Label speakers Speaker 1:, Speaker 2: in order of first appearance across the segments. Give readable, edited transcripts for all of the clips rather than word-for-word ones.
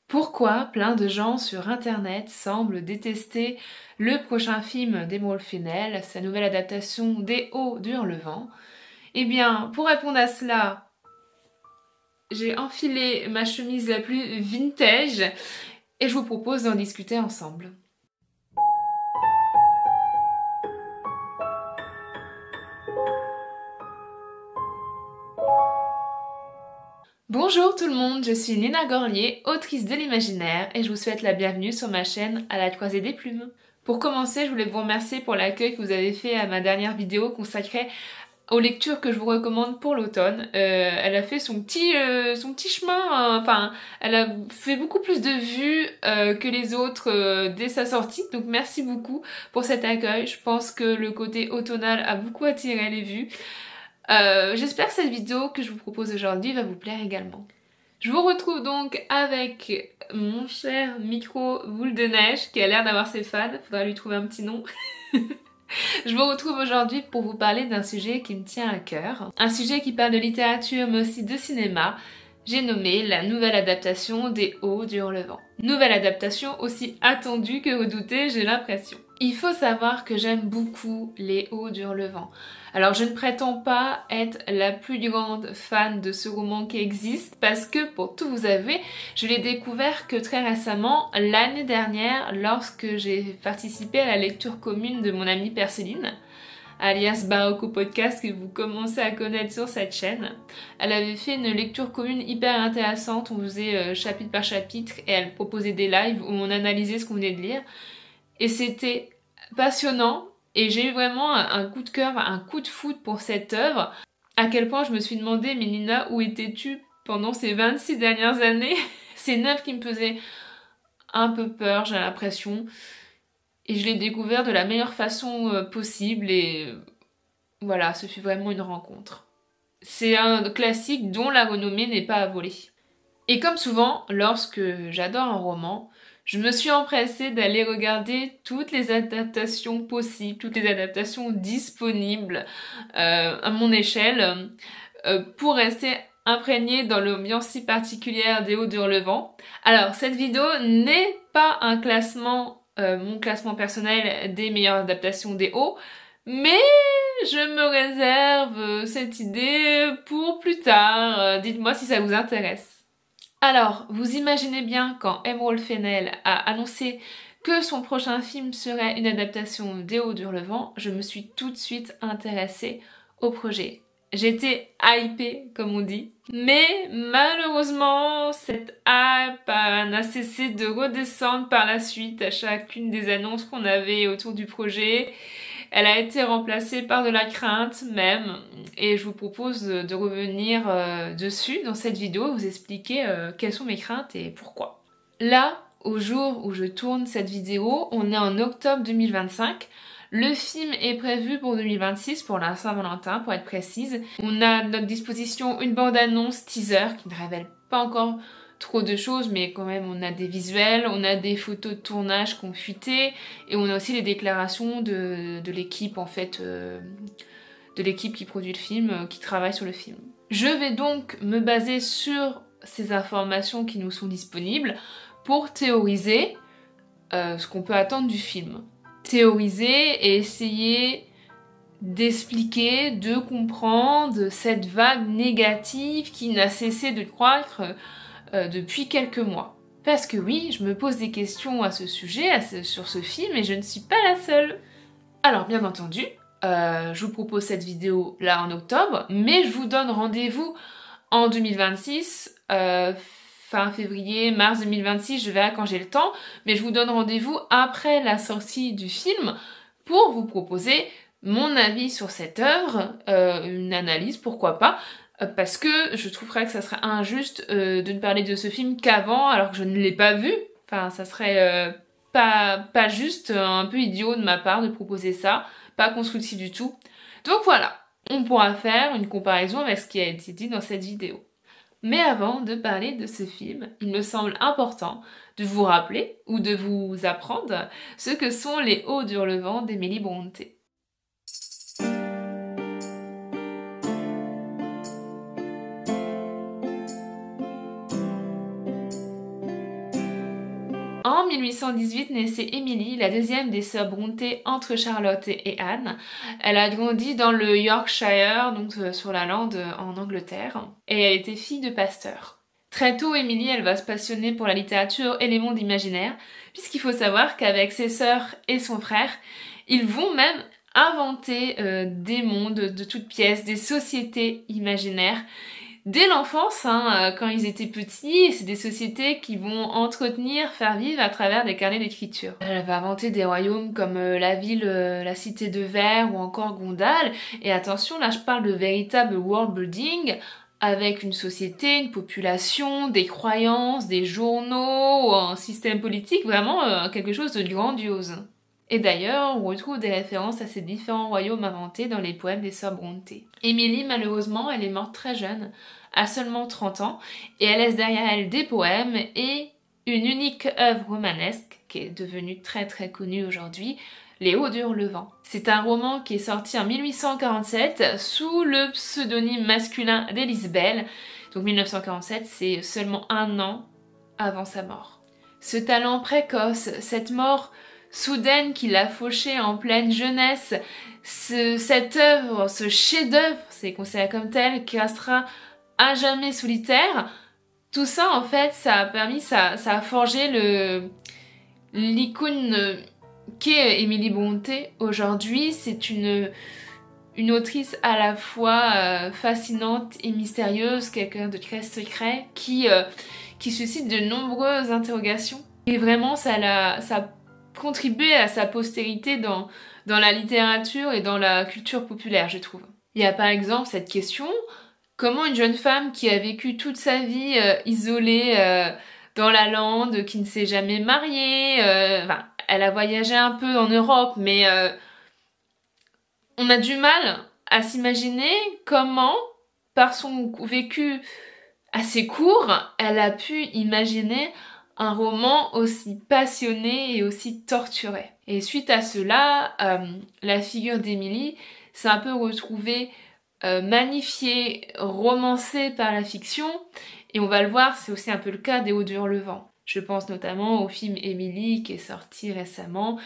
Speaker 1: Pourquoi plein de gens sur internet semblent détester le prochain film d'Emerald Fennell, sa nouvelle adaptation des Hauts du Hurlevent? Eh bien, pour répondre à cela, j'ai enfilé ma chemise la plus vintage et je vous propose d'en discuter ensemble. Bonjour tout le monde, je suis Nina Gorlier, autrice de l'imaginaire et je vous souhaite la bienvenue sur ma chaîne À la croisée des plumes. Pour commencer, je voulais vous remercier pour l'accueil que vous avez fait à ma dernière vidéo consacrée aux lectures que je vous recommande pour l'automne. Elle a fait son petit chemin, enfin elle a fait beaucoup plus de vues que les autres dès sa sortie, donc merci beaucoup pour cet accueil. Je pense que le côté automnal a beaucoup attiré les vues. J'espère que cette vidéo que je vous propose aujourd'hui va vous plaire également. Je vous retrouve donc avec mon cher micro boule de neige qui a l'air d'avoir ses fans, faudra lui trouver un petit nom. Je vous retrouve aujourd'hui pour vous parler d'un sujet qui me tient à cœur. Un sujet qui parle de littérature mais aussi de cinéma. J'ai nommé la nouvelle adaptation des Hauts du Hurlevent. Nouvelle adaptation aussi attendue que redoutée, j'ai l'impression. Il faut savoir que j'aime beaucoup les Hauts du Hurlevent. Alors je ne prétends pas être la plus grande fan de ce roman qui existe parce que pour tout vous avouer, je l'ai découvert que très récemment, l'année dernière, lorsque j'ai participé à la lecture commune de mon amie Perceline, alias Barocco Podcast que vous commencez à connaître sur cette chaîne. Elle avait fait une lecture commune hyper intéressante, on faisait chapitre par chapitre et elle proposait des lives où on analysait ce qu'on venait de lire. Et c'était passionnant et j'ai eu vraiment un coup de cœur, un coup de foudre pour cette œuvre. À quel point je me suis demandé, mais Nina, où étais-tu pendant ces 26 dernières années? C'est une œuvre qui me faisait un peu peur, j'ai l'impression. Et je l'ai découvert de la meilleure façon possible et voilà, ce fut vraiment une rencontre. C'est un classique dont la renommée n'est pas à voler. Et comme souvent, lorsque j'adore un roman, je me suis empressée d'aller regarder toutes les adaptations possibles, toutes les adaptations disponibles à mon échelle pour rester imprégnée dans l'ambiance si particulière des Hauts du Hurlevent. Alors, cette vidéo n'est pas un classement, mon classement personnel des meilleures adaptations des Hauts, mais je me réserve cette idée pour plus tard. Dites-moi si ça vous intéresse. Alors, vous imaginez bien quand Emerald Fennell a annoncé que son prochain film serait une adaptation des Hauts du Hurlevent, je me suis tout de suite intéressée au projet. J'étais hypée, comme on dit. Mais malheureusement, cette hype n'a cessé de redescendre par la suite à chacune des annonces qu'on avait autour du projet. Elle a été remplacée par de la crainte même et je vous propose de revenir dessus dans cette vidéo, vous expliquer quelles sont mes craintes et pourquoi. Là, au jour où je tourne cette vidéo, on est en octobre 2025. Le film est prévu pour 2026, pour la Saint-Valentin pour être précise. On a à notre disposition une bande-annonce teaser qui ne révèle pas encore trop de choses, mais quand même on a des visuels, on a des photos de tournage qui ont fuité et on a aussi les déclarations de l'équipe en fait, de l'équipe qui produit le film, qui travaille sur le film. Je vais donc me baser sur ces informations qui nous sont disponibles pour théoriser ce qu'on peut attendre du film. Théoriser et essayer d'expliquer, de comprendre cette vague négative qui n'a cessé de croître depuis quelques mois. Parce que oui, je me pose des questions à ce sujet, sur ce film, et je ne suis pas la seule. Alors bien entendu, je vous propose cette vidéo là en octobre, mais je vous donne rendez-vous en 2026, fin février, mars 2026, je verrai quand j'ai le temps, mais je vous donne rendez-vous après la sortie du film pour vous proposer mon avis sur cette œuvre, une analyse, pourquoi pas, parce que je trouverais que ça serait injuste de ne parler de ce film qu'avant alors que je ne l'ai pas vu. Enfin, ça serait pas juste, un peu idiot de ma part de proposer ça, pas constructif du tout. Donc voilà, on pourra faire une comparaison avec ce qui a été dit dans cette vidéo. Mais avant de parler de ce film, il me semble important de vous rappeler ou de vous apprendre ce que sont les Hauts du Hurlevent d'Emily Brontë. En 1818 naissait Emily, la deuxième des sœurs Brontë entre Charlotte et Anne. Elle a grandi dans le Yorkshire, donc sur la lande en Angleterre, et elle était fille de pasteur. Très tôt, Emily, elle va se passionner pour la littérature et les mondes imaginaires, puisqu'il faut savoir qu'avec ses sœurs et son frère, ils vont même inventer des mondes de toutes pièces, des sociétés imaginaires. Dès l'enfance, quand ils étaient petits, c'est des sociétés qui vont entretenir, faire vivre à travers des carnets d'écriture. Elle va inventer des royaumes comme la ville, la cité de Verre ou encore Gondal. Et attention, là je parle de véritable world building avec une société, une population, des croyances, des journaux, un système politique, vraiment quelque chose de grandiose. Et d'ailleurs, on retrouve des références à ces différents royaumes inventés dans les poèmes des sœurs Brontë. Emily, malheureusement, elle est morte très jeune, à seulement 30 ans, et elle laisse derrière elle des poèmes et une unique œuvre romanesque qui est devenue très très connue aujourd'hui, Les Hauts du Hurlevent. C'est un roman qui est sorti en 1847 sous le pseudonyme masculin d'Elizabeth. Donc 1947, c'est seulement un an avant sa mort. Ce talent précoce, cette mort soudaine qui l'a fauché en pleine jeunesse, cette œuvre, ce chef-d'œuvre, c'est considéré comme tel, qui restera à jamais solitaire, tout ça en fait, ça a permis, ça a forgé l'icône qu'est Emily Brontë aujourd'hui. C'est une autrice à la fois fascinante et mystérieuse, quelqu'un de très secret, qui suscite de nombreuses interrogations. Et vraiment, ça a contribué à sa postérité dans la littérature et dans la culture populaire, je trouve. Il y a par exemple cette question, comment une jeune femme qui a vécu toute sa vie isolée dans la lande, qui ne s'est jamais mariée, elle a voyagé un peu en Europe, mais on a du mal à s'imaginer comment, par son vécu assez court, elle a pu imaginer un roman aussi passionné et aussi torturé. Et suite à cela, la figure d'Emily s'est un peu retrouvée magnifiée, romancée par la fiction, et on va le voir, c'est aussi un peu le cas des Hauts du Hurlevent. Je pense notamment au film Emily qui est sorti récemment.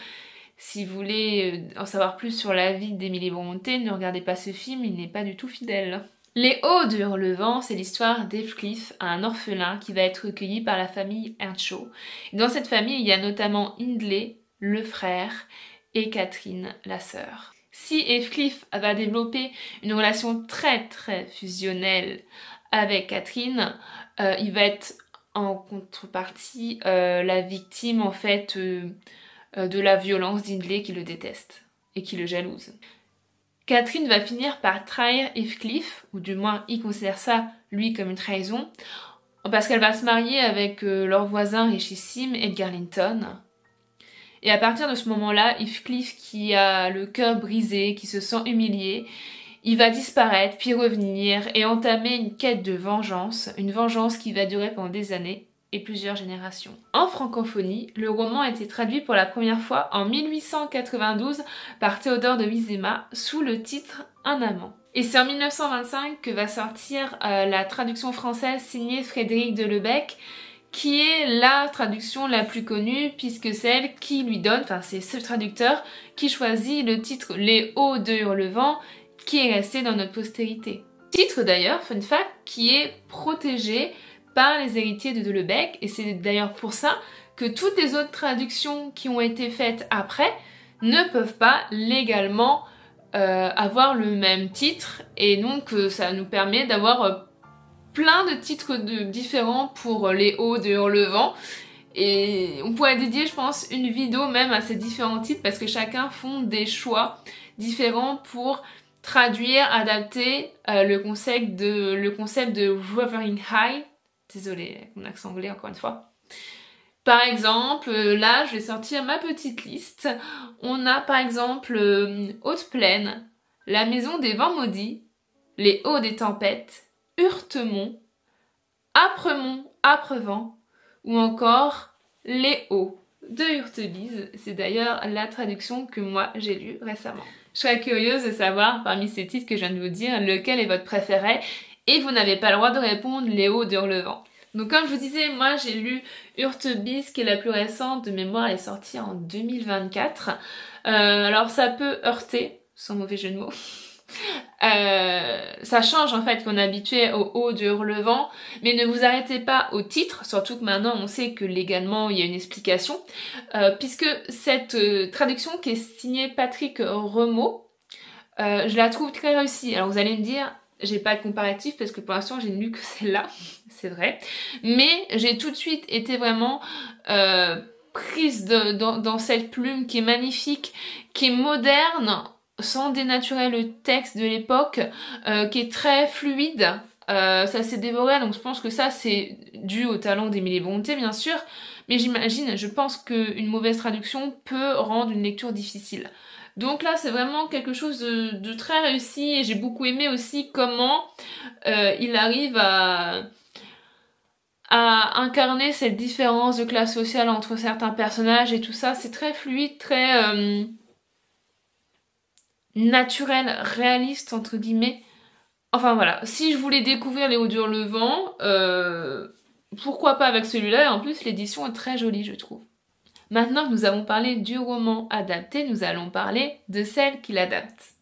Speaker 1: Si vous voulez en savoir plus sur la vie d'Emily Brontë, ne regardez pas ce film, il n'est pas du tout fidèle. Les Hauts du Hurlevent, c'est l'histoire d'Heathcliff, un orphelin qui va être recueilli par la famille Earnshaw. Dans cette famille, il y a notamment Hindley, le frère, et Catherine, la sœur. Si Heathcliff va développer une relation très très fusionnelle avec Catherine, il va être en contrepartie la victime en fait de la violence d'Hindley qui le déteste et qui le jalouse. Catherine va finir par trahir Heathcliff, ou du moins il considère ça, lui, comme une trahison, parce qu'elle va se marier avec leur voisin richissime, Edgar Linton. Et à partir de ce moment-là, Heathcliff, qui a le cœur brisé, qui se sent humilié, il va disparaître, puis revenir, et entamer une quête de vengeance, une vengeance qui va durer pendant des années et plusieurs générations. En francophonie, le roman a été traduit pour la première fois en 1892 par Théodore de Wizema sous le titre Un amant. Et c'est en 1925 que va sortir la traduction française signée Frédéric de Lebec, qui est la traduction la plus connue puisque c'est elle qui lui donne, enfin c'est ce traducteur qui choisit le titre Les Hauts de Hurlevent qui est resté dans notre postérité. Titre d'ailleurs, fun fact, qui est protégé par les héritiers de Delebecq, et c'est d'ailleurs pour ça que toutes les autres traductions qui ont été faites après ne peuvent pas légalement avoir le même titre, et donc ça nous permet d'avoir plein de titres différents pour les Hauts de Hurlevent, et on pourrait dédier, je pense, une vidéo même à ces différents titres parce que chacun font des choix différents pour traduire, adapter le concept de Wuthering Heights. Désolée, mon accent anglais encore une fois. Par exemple, là, je vais sortir ma petite liste. On a par exemple Haute Plaine, La Maison des Vents Maudits, Les Hauts des Tempêtes, Hurtemont, Âpremont, Âprevent, ou encore Les Hauts de Hurtebise. C'est d'ailleurs la traduction que moi j'ai lue récemment. Je serais curieuse de savoir, parmi ces titres que je viens de vous dire, lequel est votre préféré, et vous n'avez pas le droit de répondre Les Hauts de Hurlevent. Donc comme je vous disais, moi j'ai lu Hurtebise qui est la plus récente de mémoire, elle est sortie en 2024. Alors ça peut heurter, sans mauvais jeu de mots. Ça change en fait qu'on est habitué au haut de Hurlevent, mais ne vous arrêtez pas au titre, surtout que maintenant on sait que légalement il y a une explication, puisque cette traduction qui est signée Patrick Remaud, je la trouve très réussie. Alors vous allez me dire, j'ai pas de comparatif parce que pour l'instant j'ai lu que celle-là, c'est vrai, mais j'ai tout de suite été vraiment prise dans cette plume qui est magnifique, qui est moderne, sans dénaturer le texte de l'époque, qui est très fluide. Ça s'est dévoré, donc je pense que ça c'est dû au talent d'Émilie Brontë bien sûr, mais je pense qu'une mauvaise traduction peut rendre une lecture difficile. Donc là c'est vraiment quelque chose de très réussi et j'ai beaucoup aimé aussi comment il arrive à incarner cette différence de classe sociale entre certains personnages et tout ça. C'est très fluide, très naturel, réaliste entre guillemets. Enfin voilà, si je voulais découvrir Les Hauts d'Hurlevent, pourquoi pas avec celui-là, et en plus l'édition est très jolie je trouve. Maintenant que nous avons parlé du roman adapté, nous allons parler de celle qui l'adapte.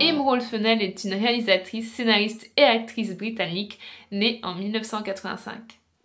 Speaker 1: Emerald Fennell est une réalisatrice, scénariste et actrice britannique née en 1985.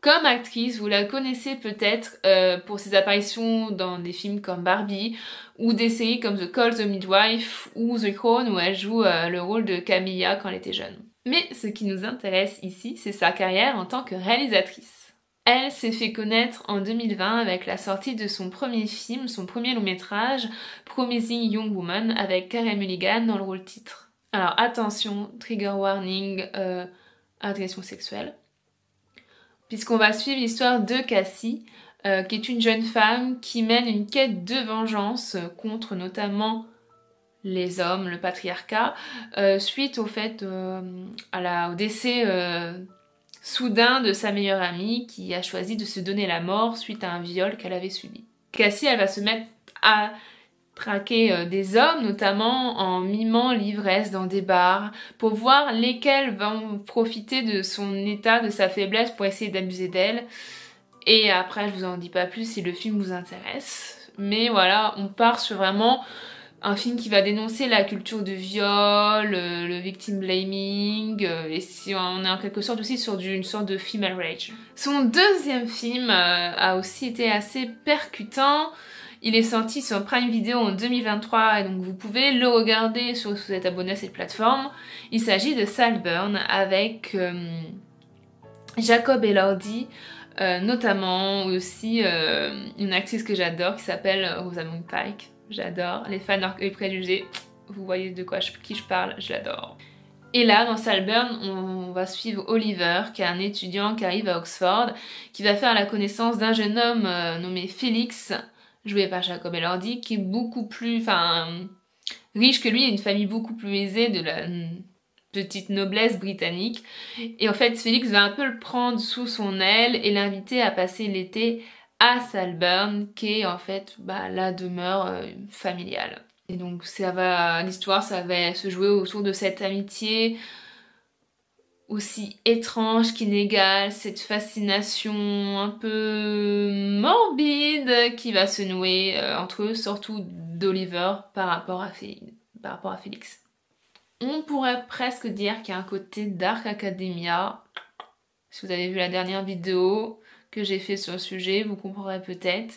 Speaker 1: Comme actrice, vous la connaissez peut-être pour ses apparitions dans des films comme Barbie ou des séries comme The Call the Midwife ou The Crown où elle joue le rôle de Camilla quand elle était jeune. Mais ce qui nous intéresse ici, c'est sa carrière en tant que réalisatrice. Elle s'est fait connaître en 2020 avec la sortie de son premier film, son premier long métrage, Promising Young Woman, avec Carey Mulligan dans le rôle titre. Alors attention, trigger warning, agression sexuelle. Puisqu'on va suivre l'histoire de Cassie, qui est une jeune femme qui mène une quête de vengeance contre notamment les hommes, le patriarcat, suite au fait au décès soudain de sa meilleure amie qui a choisi de se donner la mort suite à un viol qu'elle avait subi. Cassie, elle va se mettre à traquer des hommes, notamment en mimant l'ivresse dans des bars, pour voir lesquels vont profiter de son état, de sa faiblesse, pour essayer d'abuser d'elle. Et après, je vous en dis pas plus si le film vous intéresse. Mais voilà, on part sur vraiment un film qui va dénoncer la culture de viol, le victim blaming, et si on est en quelque sorte aussi sur une sorte de female rage. Son deuxième film a aussi été assez percutant. Il est sorti sur Prime Video en 2023 et donc vous pouvez le regarder si vous êtes abonné à cette plateforme. Il s'agit de Saltburn avec Jacob Elordi, notamment aussi une actrice que j'adore qui s'appelle Rosamund Pike. J'adore. Les fans d'Orgueil Préjugés, vous voyez de qui je parle, je l'adore. Et là, dans Saltburn, on va suivre Oliver, qui est un étudiant qui arrive à Oxford, qui va faire la connaissance d'un jeune homme nommé Félix, joué par Jacob Elordi, qui est beaucoup plus riche que lui, une famille beaucoup plus aisée de la petite noblesse britannique. Et en fait, Félix va un peu le prendre sous son aile et l'inviter à passer l'été à Saltburn, qui est en fait la demeure familiale. Et donc l'histoire, ça va se jouer autour de cette amitié aussi étrange qu'inégale, cette fascination un peu morbide qui va se nouer entre eux, surtout d'Oliver par rapport à Félix. On pourrait presque dire qu'il y a un côté Dark Academia. Si vous avez vu la dernière vidéo que j'ai fait sur le sujet, vous comprendrez peut-être.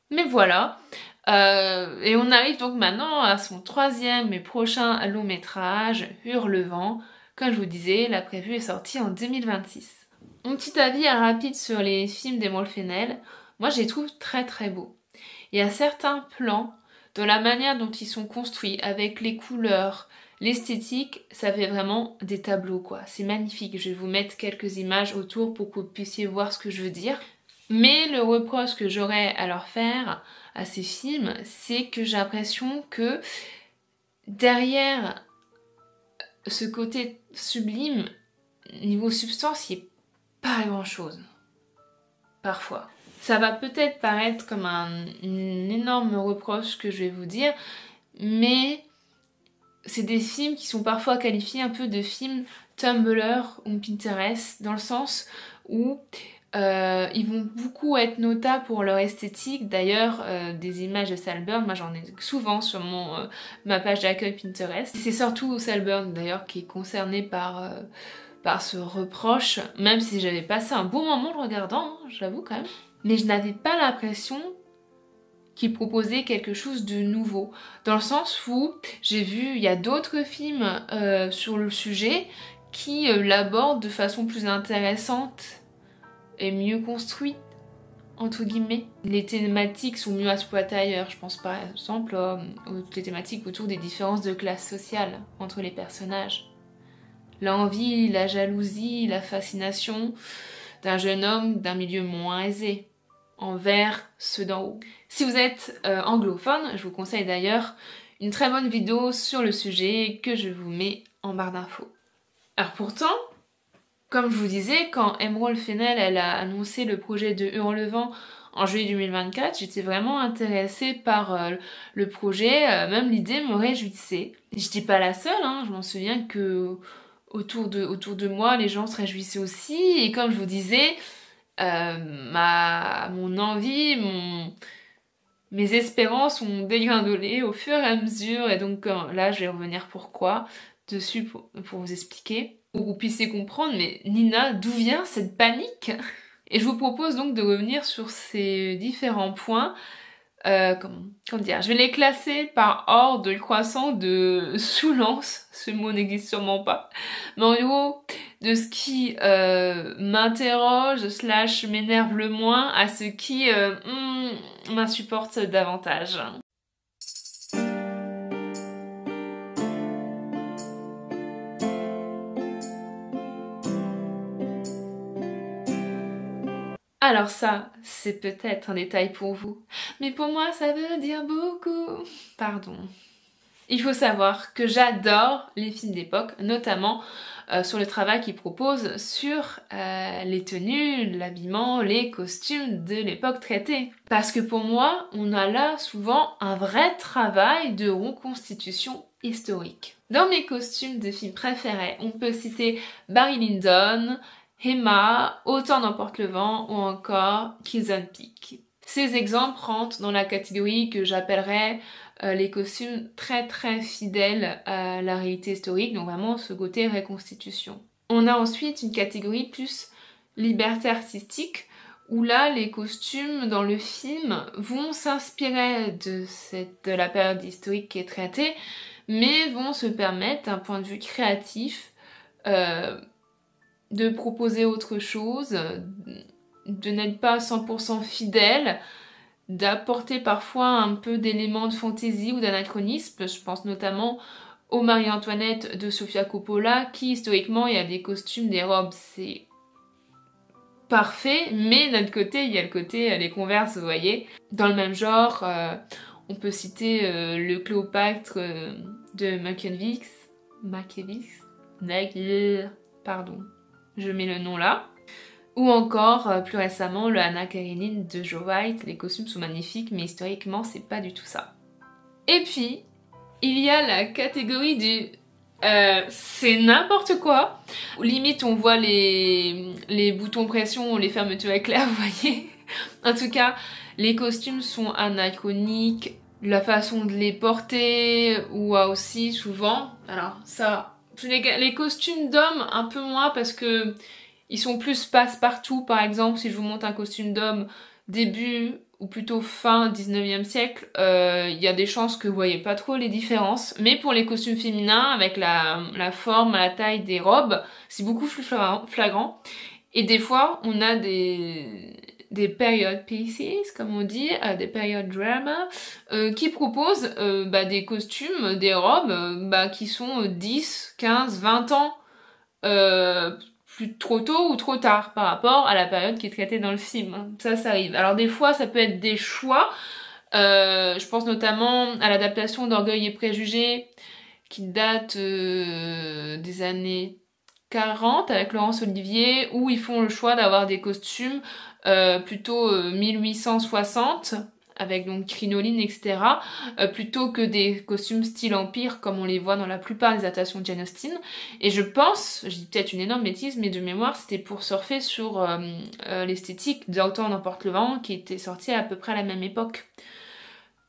Speaker 1: Mais voilà. Et on arrive donc maintenant à son troisième et prochain long métrage, Hurlevent. Comme je vous disais, la prévue est sortie en 2026. Mon petit avis rapide sur les films d'Emerald Fennell, moi je les trouve très très beaux. Il y a certains plans, dans la manière dont ils sont construits, avec les couleurs, l'esthétique, ça fait vraiment des tableaux quoi. C'est magnifique, je vais vous mettre quelques images autour pour que vous puissiez voir ce que je veux dire. Mais le reproche que j'aurais à leur faire à ces films, c'est que j'ai l'impression que derrière ce côté sublime, niveau substance, il n'y a pas grand chose. Parfois. Ça va peut-être paraître comme un énorme reproche que je vais vous dire, mais c'est des films qui sont parfois qualifiés un peu de films Tumblr ou Pinterest, dans le sens où ils vont beaucoup être notables pour leur esthétique. D'ailleurs, des images de Salburn, moi j'en ai souvent sur ma page d'accueil Pinterest. C'est surtout Salburn d'ailleurs qui est concerné par ce reproche, même si j'avais passé un bon moment le regardant, hein, j'avoue quand même. Mais je n'avais pas l'impression qu'il proposait quelque chose de nouveau. Dans le sens où j'ai vu, il y a d'autres films sur le sujet qui l'abordent de façon plus intéressante et mieux construite, entre guillemets. Les thématiques sont mieux exploitées ailleurs. Je pense par exemple aux thématiques autour des différences de classe sociale entre les personnages. L'envie, la jalousie, la fascination d'un jeune homme d'un milieu moins aisé envers ceux d'en haut. Si vous êtes anglophone, je vous conseille d'ailleurs une très bonne vidéo sur le sujet que je vous mets en barre d'infos. Alors pourtant, comme je vous disais, quand Emerald Fennell elle a annoncé le projet de Hurlevent en juillet 2024, j'étais vraiment intéressée par le projet, même l'idée me réjouissait. J'étais pas la seule, hein, je m'en souviens que autour de moi, les gens se réjouissaient aussi, et comme je vous disais, mon envie, mes espérances ont dégringolé au fur et à mesure, et donc là je vais revenir dessus pour vous expliquer, pour que vous puissiez comprendre, mais Nina, d'où vient cette panique? Et je vous propose donc de revenir sur ces différents points. Comment dire, je vais les classer par ordre croissant de Soulance, ce mot n'existe sûrement pas, mais en gros, de ce qui m'interroge / m'énerve le moins à ce qui m'insupporte davantage. Alors ça, c'est peut-être un détail pour vous, mais pour moi ça veut dire beaucoup. Pardon. Il faut savoir que j'adore les films d'époque, notamment sur le travail qu'ils proposent sur les tenues, l'habillement, les costumes de l'époque traitée. Parce que pour moi, on a là souvent un vrai travail de reconstitution historique. Dans mes costumes de films préférés, on peut citer Barry Lyndon, Emma, Autant n'emporte le vent ou encore Crimson Peak. Ces exemples rentrent dans la catégorie que j'appellerais les costumes très très fidèles à la réalité historique, donc vraiment ce côté reconstitution. On a ensuite une catégorie plus liberté artistique, où là les costumes dans le film vont s'inspirer de la période historique qui est traitée, mais vont se permettre d'un point de vue créatif de proposer autre chose, de n'être pas 100% fidèle, d'apporter parfois un peu d'éléments de fantaisie ou d'anachronisme. Je pense notamment aux Marie-Antoinette de Sofia Coppola, qui historiquement il y a des costumes, des robes, c'est parfait, mais d'un autre côté il y a le côté les Converse, vous voyez. Dans le même genre, on peut citer le Cléopâtre de Mankiewicz, pardon, je mets le nom là. Ou encore, plus récemment, le Anna Karenine de Joe White. Les costumes sont magnifiques, mais historiquement, c'est pas du tout ça. Et puis, il y a la catégorie du c'est n'importe quoi. Limite, on voit les boutons pression, les fermetures éclairs, vous voyez. En tout cas, les costumes sont anachroniques, la façon de les porter, ou aussi souvent, alors ça, les costumes d'hommes un peu moins parce que ils sont plus passe-partout. Par exemple, si je vous montre un costume d'homme début ou plutôt fin 19e siècle, il y a des chances que vous voyez pas trop les différences. Mais pour les costumes féminins, avec la forme, la taille des robes, c'est beaucoup plus flagrant. Et des fois, on a des period pieces, comme on dit, des period drama, qui proposent des costumes, des robes qui sont 10, 15, 20 ans plus trop tôt ou trop tard par rapport à la période qui est traitée dans le film. Ça arrive. Alors des fois, ça peut être des choix. Je pense notamment à l'adaptation d'Orgueil et Préjugés qui date des années 40 avec Laurence Olivier, où ils font le choix d'avoir des costumes plutôt 1860, avec donc crinoline, etc., plutôt que des costumes style empire, comme on les voit dans la plupart des adaptations de Jane Austen. Et je pense, je dis peut-être une énorme bêtise, mais de mémoire, c'était pour surfer sur l'esthétique d'Autant n'emporte le vent, qui était sorti à peu près à la même époque.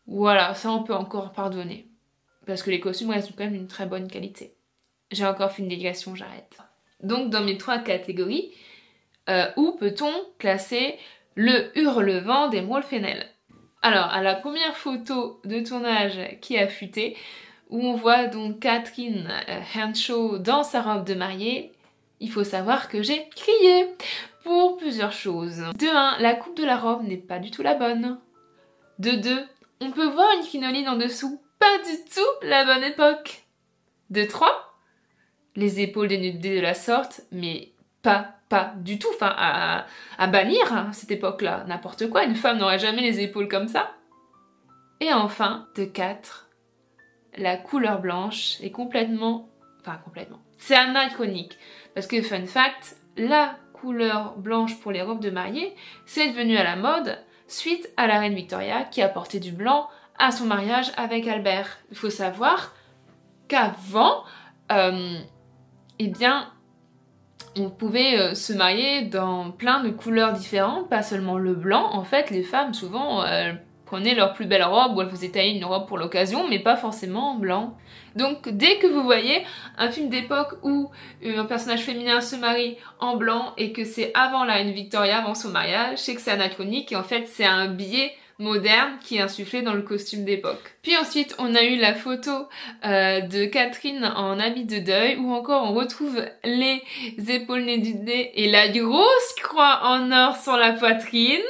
Speaker 1: Voilà, ça on peut encore pardonner. Parce que les costumes restent quand même d'une très bonne qualité. J'ai encore fait une délégation, j'arrête. Donc dans mes 3 catégories, où peut-on classer le Hurlevent d'Emerald Fennell? Alors, à la première photo de tournage qui a fuité, où on voit donc Catherine Earnshaw dans sa robe de mariée, il faut savoir que j'ai crié pour plusieurs choses. De 1, la coupe de la robe n'est pas du tout la bonne. De 2, on peut voir une crinoline en dessous, pas du tout la bonne époque. De 3, les épaules dénudées de la sorte, mais pas du tout, enfin à bannir à cette époque-là, n'importe quoi, une femme n'aurait jamais les épaules comme ça. Et enfin, de 4, la couleur blanche est complètement, c'est anachronique, parce que fun fact, la couleur blanche pour les robes de mariée, c'est devenu à la mode suite à la reine Victoria qui a porté du blanc à son mariage avec Albert. Il faut savoir qu'avant, eh bien, on pouvait se marier dans plein de couleurs différentes, pas seulement le blanc. En fait, les femmes, souvent, prenaient leur plus belle robe ou elles faisaient tailler une robe pour l'occasion, mais pas forcément en blanc. Donc, dès que vous voyez un film d'époque où un personnage féminin se marie en blanc et que c'est avant la reine Victoria, avant son mariage, c'est que c'est anachronique et en fait, c'est un biais moderne qui est insufflé dans le costume d'époque. Puis ensuite, on a eu la photo de Catherine en habit de deuil, où encore on retrouve les épaules dénudées et la grosse croix en or sur la poitrine.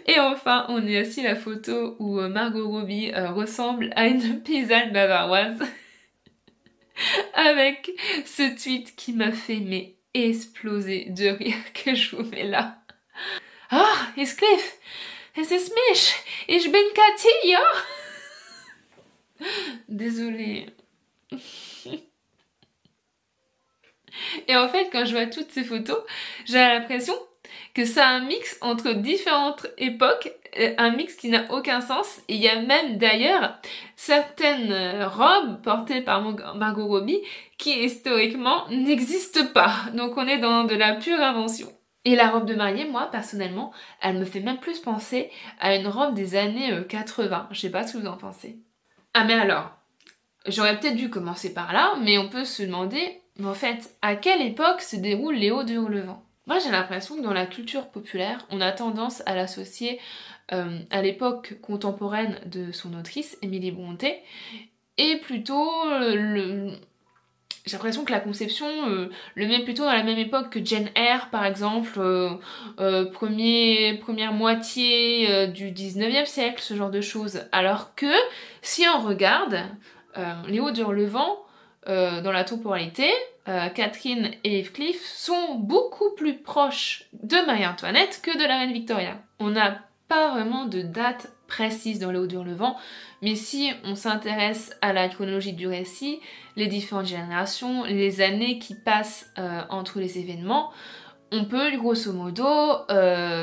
Speaker 1: Et enfin, on a aussi la photo où Margot Robbie ressemble à une paysanne bavaroise. Avec ce tweet qui m'a fait exploser de rire que je vous mets là. Ah, Heathcliff! Es ist mich! Ich bin Katia! Désolée. Et en fait, quand je vois toutes ces photos, j'ai l'impression que c'est un mix entre différentes époques, un mix qui n'a aucun sens. Et il y a même d'ailleurs certaines robes portées par Margot Robbie qui historiquement n'existent pas. Donc on est dans de la pure invention. Et la robe de mariée, moi, personnellement, elle me fait même plus penser à une robe des années 80. Je sais pas ce que vous en pensez. Ah mais alors, j'aurais peut-être dû commencer par là, mais on peut se demander, mais en fait, à quelle époque se déroule Léo de Hurlevent? Moi, j'ai l'impression que dans la culture populaire, on a tendance à l'associer à l'époque contemporaine de son autrice, Émilie Brontë, et plutôt j'ai l'impression que la conception le met plutôt dans la même époque que Jane Eyre, par exemple, première moitié du 19e siècle, ce genre de choses. Alors que, si on regarde Léo de Hurlevent, dans la temporalité, Catherine et Heathcliff sont beaucoup plus proches de Marie-Antoinette que de la reine Victoria. On n'a pas vraiment de date précise dans Léo de Hurlevent, mais si on s'intéresse à la chronologie du récit, les différentes générations, les années qui passent entre les événements, on peut grosso modo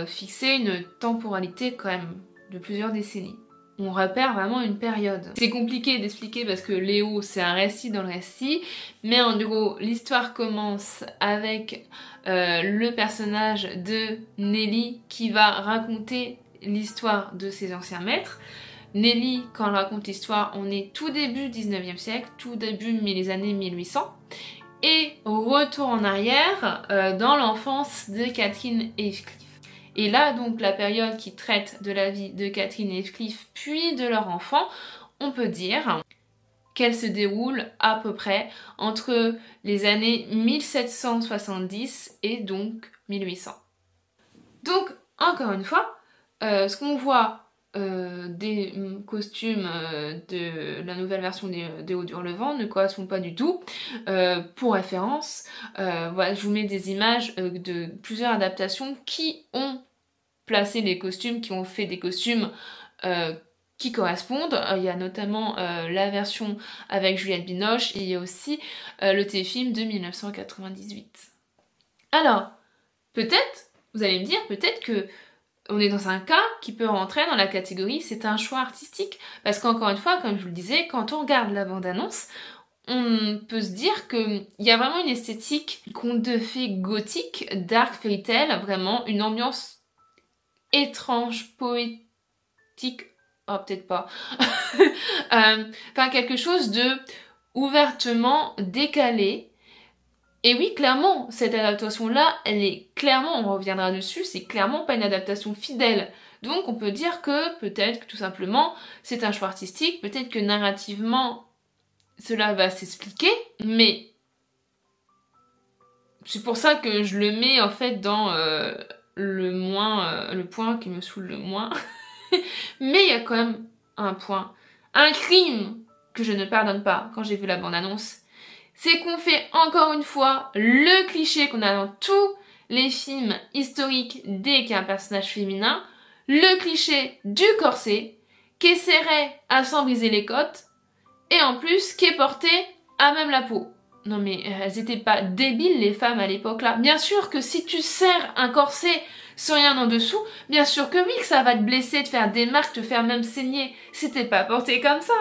Speaker 1: fixer une temporalité quand même de plusieurs décennies. On repère vraiment une période. C'est compliqué d'expliquer parce que Léo, c'est un récit dans le récit, mais en gros, l'histoire commence avec le personnage de Nelly qui va raconter l'histoire de ses anciens maîtres. Nelly, quand elle raconte l'histoire, on est tout début 19e siècle, tout début les années 1800, et retour en arrière dans l'enfance de Catherine et Heathcliff. Et là, donc, la période qui traite de la vie de Catherine et Heathcliff, puis de leur enfant, on peut dire qu'elle se déroule à peu près entre les années 1770 et donc 1800. Donc, encore une fois, ce qu'on voit des costumes de la nouvelle version des Hauts d'Hurlevent ne correspond pas du tout. Pour référence, voilà, je vous mets des images de plusieurs adaptations qui ont placé les costumes, qui ont fait des costumes qui correspondent. Il y a notamment la version avec Juliette Binoche et il y a aussi le téléfilm de 1998. Alors, peut-être Vous allez me dire peut-être que on est dans un cas qui peut rentrer dans la catégorie c'est un choix artistique. Parce qu'encore une fois, comme je vous le disais, quand on regarde la bande-annonce, on peut se dire qu'il y a vraiment une esthétique conte de fées gothique, dark fairy tale, vraiment une ambiance étrange, poétique, oh peut-être pas, enfin quelque chose de ouvertement décalé. Et oui, clairement, cette adaptation-là, elle est clairement, on reviendra dessus, c'est clairement pas une adaptation fidèle. Donc on peut dire que peut-être que tout simplement c'est un choix artistique, peut-être que narrativement cela va s'expliquer, mais c'est pour ça que je le mets en fait dans le point qui me saoule le moins. Mais il y a quand même un point, un crime que je ne pardonne pas quand j'ai vu la bande-annonce. C'est qu'on fait encore une fois le cliché qu'on a dans tous les films historiques dès qu'il y a un personnage féminin, le cliché du corset qui essaierait à s'en briser les côtes et en plus qui est porté à même la peau. Non mais elles étaient pas débiles les femmes à l'époque là. Bien sûr que si tu serres un corset sans rien en dessous, bien sûr que oui que ça va te blesser, te faire des marques, te faire même saigner. C'était pas porté comme ça.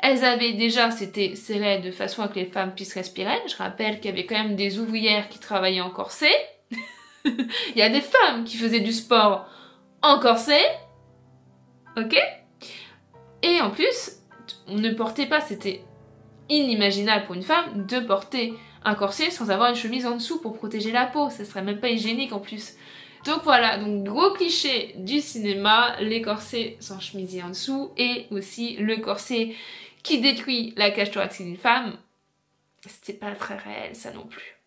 Speaker 1: Elles avaient déjà, c'était serré de façon à que les femmes puissent respirer. Je rappelle qu'il y avait quand même des ouvrières qui travaillaient en corset. Il y a des femmes qui faisaient du sport en corset. Ok? Et en plus, on ne portait pas, c'était inimaginable pour une femme de porter un corset sans avoir une chemise en dessous pour protéger la peau. Ça serait même pas hygiénique en plus. Donc voilà, donc gros cliché du cinéma, les corsets sans chemisier en dessous et aussi le corset qui détruit la cage thoracique d'une femme. C'était pas très réel ça non plus.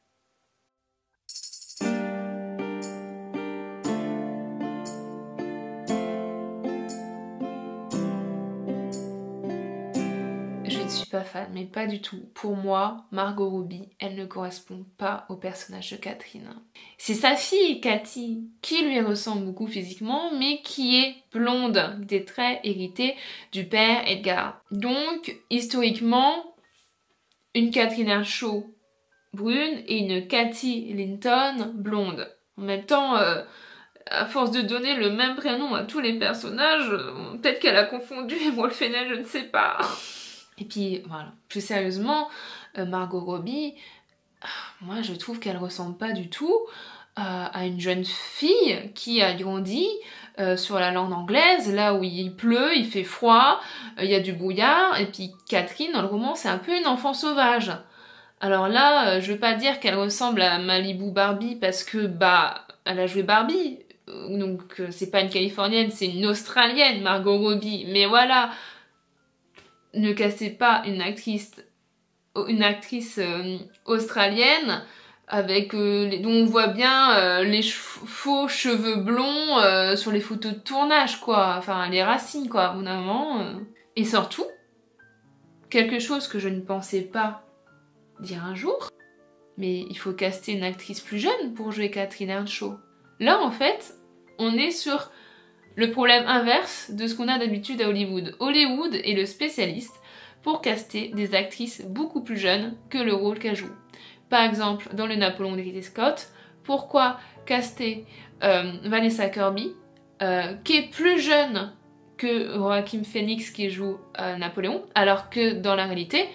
Speaker 1: Je ne suis pas fan, mais pas du tout. Pour moi, Margot Robbie, elle ne correspond pas au personnage de Catherine. C'est sa fille, Cathy, qui lui ressemble beaucoup physiquement, mais qui est blonde, des traits hérités du père Edgar. Donc, historiquement, une Catherine Earnshaw brune et une Cathy Linton blonde. En même temps, à force de donner le même prénom à tous les personnages, peut-être qu'elle a confondu Wolfenel, je ne sais pas. Et puis voilà, plus sérieusement, Margot Robbie, moi je trouve qu'elle ressemble pas du tout à une jeune fille qui a grandi sur la lande anglaise, là où il pleut, il fait froid, il y a du brouillard, et puis Catherine dans le roman c'est un peu une enfant sauvage. Alors là, je veux pas dire qu'elle ressemble à Malibu Barbie parce que bah elle a joué Barbie, donc c'est pas une Californienne, c'est une Australienne Margot Robbie, mais voilà. Ne cassez pas une actrice australienne avec dont on voit bien les faux cheveux blonds sur les photos de tournage quoi, enfin les racines quoi, au bout d'un moment. Et surtout, quelque chose que je ne pensais pas dire un jour, mais il faut caster une actrice plus jeune pour jouer Catherine Earnshaw. Là en fait, on est sur le problème inverse de ce qu'on a d'habitude à Hollywood. Hollywood est le spécialiste pour caster des actrices beaucoup plus jeunes que le rôle qu'elles jouent. Par exemple, dans le Napoléon de Ridley Scott, pourquoi caster Vanessa Kirby, qui est plus jeune que Joaquin Phoenix qui joue Napoléon, alors que dans la réalité,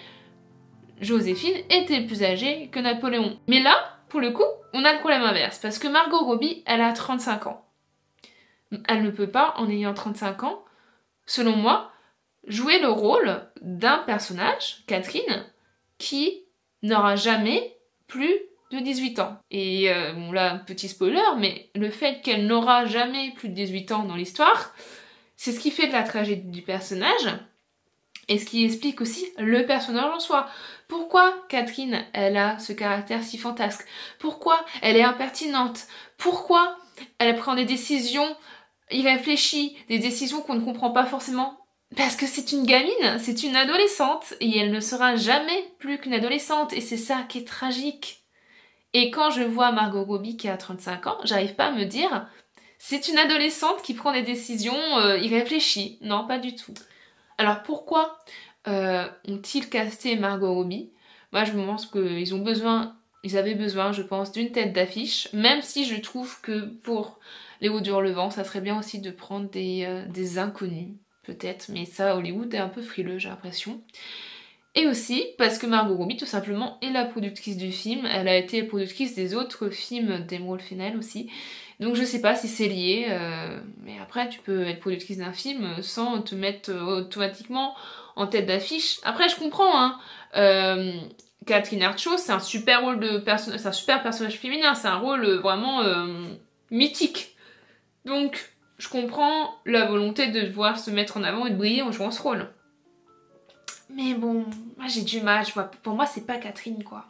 Speaker 1: Joséphine était plus âgée que Napoléon. Mais là, pour le coup, on a le problème inverse, parce que Margot Robbie, elle a 35 ans. Elle ne peut pas, en ayant 35 ans, selon moi, jouer le rôle d'un personnage, Catherine, qui n'aura jamais plus de 18 ans. Et bon là, petit spoiler, mais le fait qu'elle n'aura jamais plus de 18 ans dans l'histoire, c'est ce qui fait de la tragédie du personnage, et ce qui explique aussi le personnage en soi. Pourquoi Catherine, elle a ce caractère si fantasque? Pourquoi elle est impertinente? Pourquoi elle prend des décisions irréfléchies, des décisions qu'on ne comprend pas forcément? Parce que c'est une gamine, c'est une adolescente, et elle ne sera jamais plus qu'une adolescente, et c'est ça qui est tragique. Et quand je vois Margot Robbie qui a 35 ans, j'arrive pas à me dire c'est une adolescente qui prend des décisions irréfléchies. Non, pas du tout. Alors pourquoi ont-ils casté Margot Robbie? Moi je pense qu'ils ont besoin ils avaient besoin, je pense, d'une tête d'affiche, même si je trouve que pour Léo Hurlevent, ça serait bien aussi de prendre des inconnus, peut-être, mais ça, Hollywood est un peu frileux, j'ai l'impression. Et aussi parce que Margot Robbie, tout simplement, est la productrice du film. Elle a été productrice des autres films d'Emerald Fennell aussi. Donc je sais pas si c'est lié, mais après tu peux être productrice d'un film sans te mettre automatiquement en tête d'affiche. Après je comprends, hein. Catherine Hardwicke, c'est un super rôle c'est un super personnage féminin, c'est un rôle vraiment mythique. Donc je comprends la volonté de devoir se mettre en avant et de briller en jouant ce rôle. Mais bon, moi j'ai du mal, je vois. Pour moi c'est pas Catherine quoi.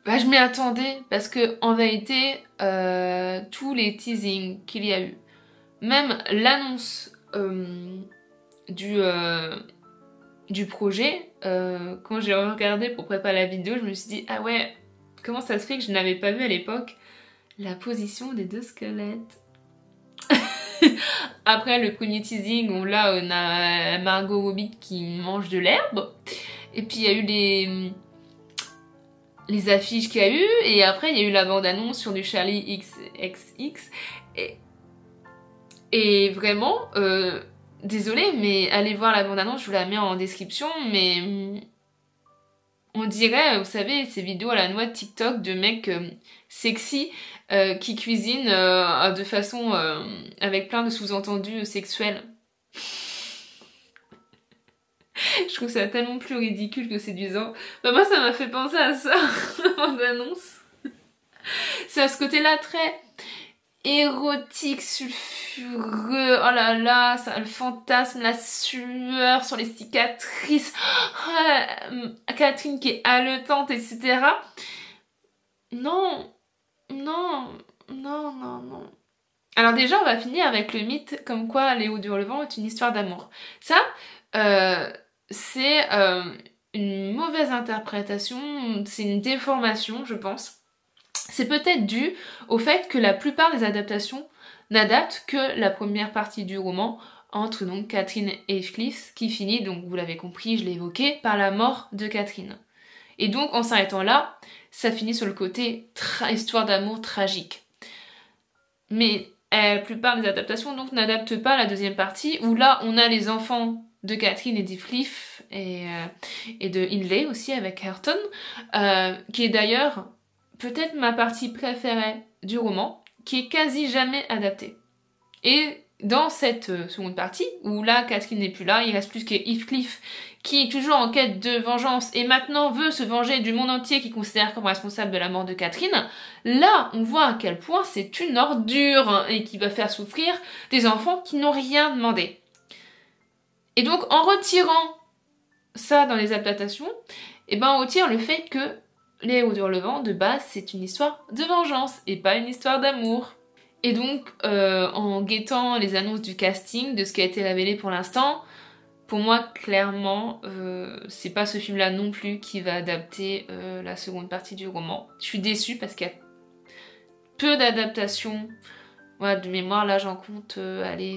Speaker 1: Bah je m'y attendais parce que en vérité, tous les teasings qu'il y a eu, même l'annonce du projet, quand j'ai regardé pour préparer la vidéo, je me suis dit ah ouais, comment ça se fait que je n'avais pas vu à l'époque la position des deux squelettes. Après le premier teasing, on a Margot Robbie qui mange de l'herbe. Et puis il y a eu les affiches qu'il y a eu. Et après il y a eu la bande-annonce sur du Charlie XCX. Et vraiment, désolée, mais allez voir la bande-annonce, je vous la mets en description. Mais on dirait, vous savez, ces vidéos à la noix de TikTok de mecs sexy qui cuisinent de façon avec plein de sous-entendus sexuels. Je trouve ça tellement plus ridicule que séduisant. Bah moi ça m'a fait penser à ça, la bande-annonce. C'est à ce côté-là très érotique, sulfureux, oh là là, ça, le fantasme, la sueur sur les cicatrices, Catherine qui est haletante, etc. Non, non, non, non, non. Alors déjà, on va finir avec le mythe comme quoi Léo Hurlevent est une histoire d'amour. Ça, c'est une mauvaise interprétation, c'est une déformation, je pense. C'est peut-être dû au fait que la plupart des adaptations n'adaptent que la première partie du roman entre donc Catherine et Heathcliff qui finit, donc vous l'avez compris, je l'ai évoqué, par la mort de Catherine. Et donc en s'arrêtant là, ça finit sur le côté histoire d'amour tragique. Mais la plupart des adaptations donc n'adaptent pas la deuxième partie où là on a les enfants de Catherine et d'Heathcliff et de Hindley aussi avec Hareton, qui est d'ailleurs peut-être ma partie préférée du roman, qui est quasi jamais adaptée. Et dans cette seconde partie, où là Catherine n'est plus là, il reste plus que Heathcliff, qui est toujours en quête de vengeance et maintenant veut se venger du monde entier qui considère comme responsable de la mort de Catherine, là on voit à quel point c'est une ordure et qui va faire souffrir des enfants qui n'ont rien demandé. Et donc en retirant ça dans les adaptations, et ben on retire le fait que Léo Hurlevent, de base, c'est une histoire de vengeance et pas une histoire d'amour. Et donc, en guettant les annonces du casting, de ce qui a été révélé pour l'instant, pour moi, clairement, c'est pas ce film-là non plus qui va adapter la seconde partie du roman. Je suis déçue parce qu'il y a peu d'adaptations. Voilà, de mémoire, là, j'en compte,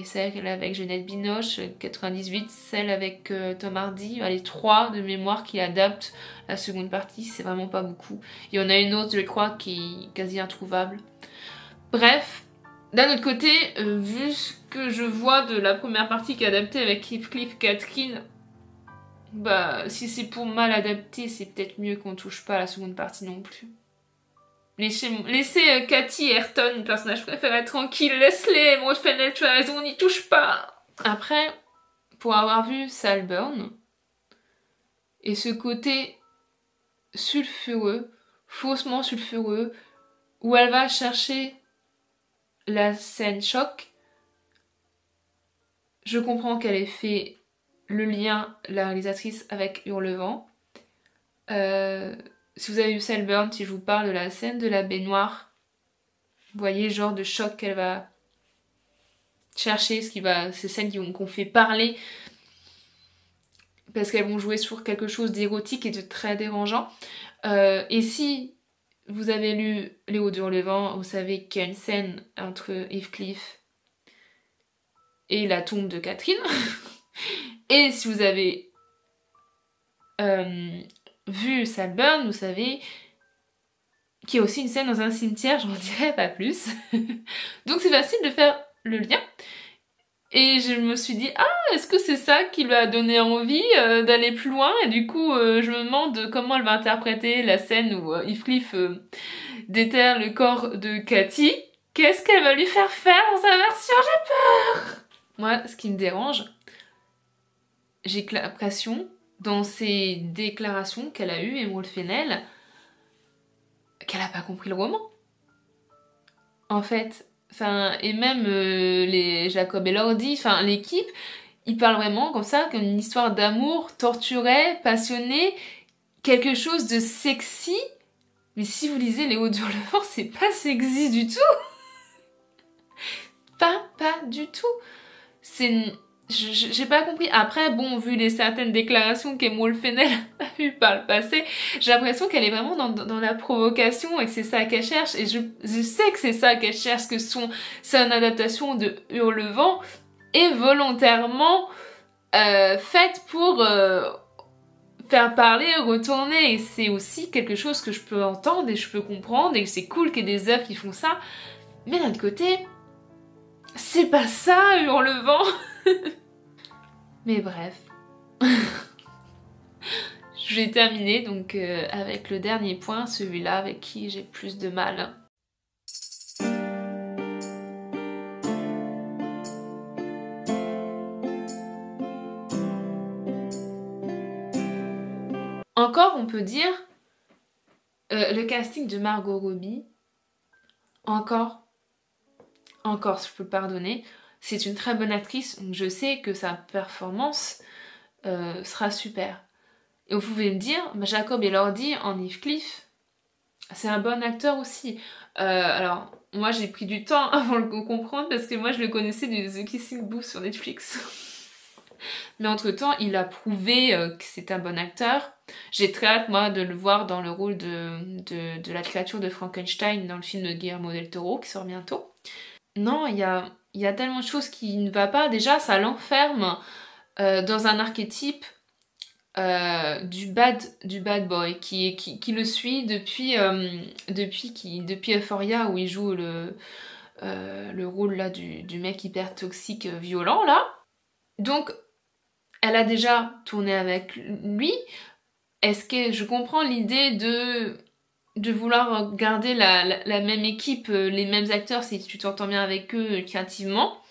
Speaker 1: celle avec Jeannette Binoche, 98, celle avec Tom Hardy, les 3 de mémoire qui adaptent la seconde partie, c'est vraiment pas beaucoup. Il y en a une autre, je crois, qui est quasi introuvable. Bref, d'un autre côté, vu ce que je vois de la première partie qui est adaptée avec Heathcliff, Catherine, bah, si c'est pour mal adapter, c'est peut-être mieux qu'on touche pas à la seconde partie non plus. Laissez Cathy et Hareton, personnage préféré, tranquille, laisse-les, Emerald Fennell, tu as raison, on n'y touche pas. Après, pour avoir vu Saltburn, et ce côté sulfureux, faussement sulfureux, où elle va chercher la scène choc, je comprends qu'elle ait fait le lien, la réalisatrice, avec Hurlevent. Si vous avez vu Saltburn, si je vous parle de la scène de la baignoire, vous voyez le genre de choc qu'elle va chercher, ces scènes qu'on fait parler parce qu'elles vont jouer sur quelque chose d'érotique et de très dérangeant. Et si vous avez lu Léo Hurlevent, vous savez qu'il y a une scène entre Heathcliff et la tombe de Catherine. Et si vous avez vu Saltburn, vous savez qu'il y a aussi une scène dans un cimetière, j'en dirai pas plus. Donc c'est facile de faire le lien. Et je me suis dit, ah, est-ce que c'est ça qui lui a donné envie d'aller plus loin? Et du coup, je me demande comment elle va interpréter la scène où Heathcliff déterre le corps de Cathy. Qu'est-ce qu'elle va lui faire faire dans sa version? J'ai peur! Moi, ce qui me dérange, j'ai l'impression, dans ces déclarations qu'elle a eues, Emerald Fennell, qu'elle a pas compris le roman. En fait, et même les Jacob Elordi, enfin l'équipe, ils parlent vraiment comme ça, comme une histoire d'amour torturée, passionnée, quelque chose de sexy. Mais si vous lisez Les Hauts d'Hurlevent, c'est pas sexy du tout. Pas du tout. J'ai pas compris. Après, bon, vu les certaines déclarations qu'Emerald Fennell a eues par le passé, j'ai l'impression qu'elle est vraiment dans la provocation et que c'est ça qu'elle cherche. Et je sais que c'est ça qu'elle cherche, que c'est une adaptation de Hurlevent et volontairement faite pour faire parler, retourner. Et c'est aussi quelque chose que je peux entendre et je peux comprendre, et que c'est cool qu'il y ait des œuvres qui font ça. Mais d'un autre côté, c'est pas ça, Hurlevent. Mais bref. Je vais terminer donc avec le dernier point, celui-là avec qui j'ai plus de mal. Encore, on peut dire, le casting de Margot Robbie, encore, je peux pardonner. C'est une très bonne actrice, donc je sais que sa performance sera super. Et vous pouvez me dire, Jacob Elordi en Heathcliff, c'est un bon acteur aussi. Alors, moi j'ai pris du temps avant de le comprendre parce que moi je le connaissais de The Kissing Booth sur Netflix. Mais entre-temps, il a prouvé que c'est un bon acteur. J'ai très hâte, moi, de le voir dans le rôle de la créature de Frankenstein dans le film de Guillermo del Toro qui sort bientôt. Non, il y a tellement de choses qui ne va pas. Déjà, ça l'enferme dans un archétype du bad boy qui le suit depuis Euphoria où il joue le rôle là du mec hyper toxique violent là. Donc elle a déjà tourné avec lui. Est-ce que je comprends l'idée de vouloir garder la même équipe, les mêmes acteurs si tu t'entends bien avec eux créativement?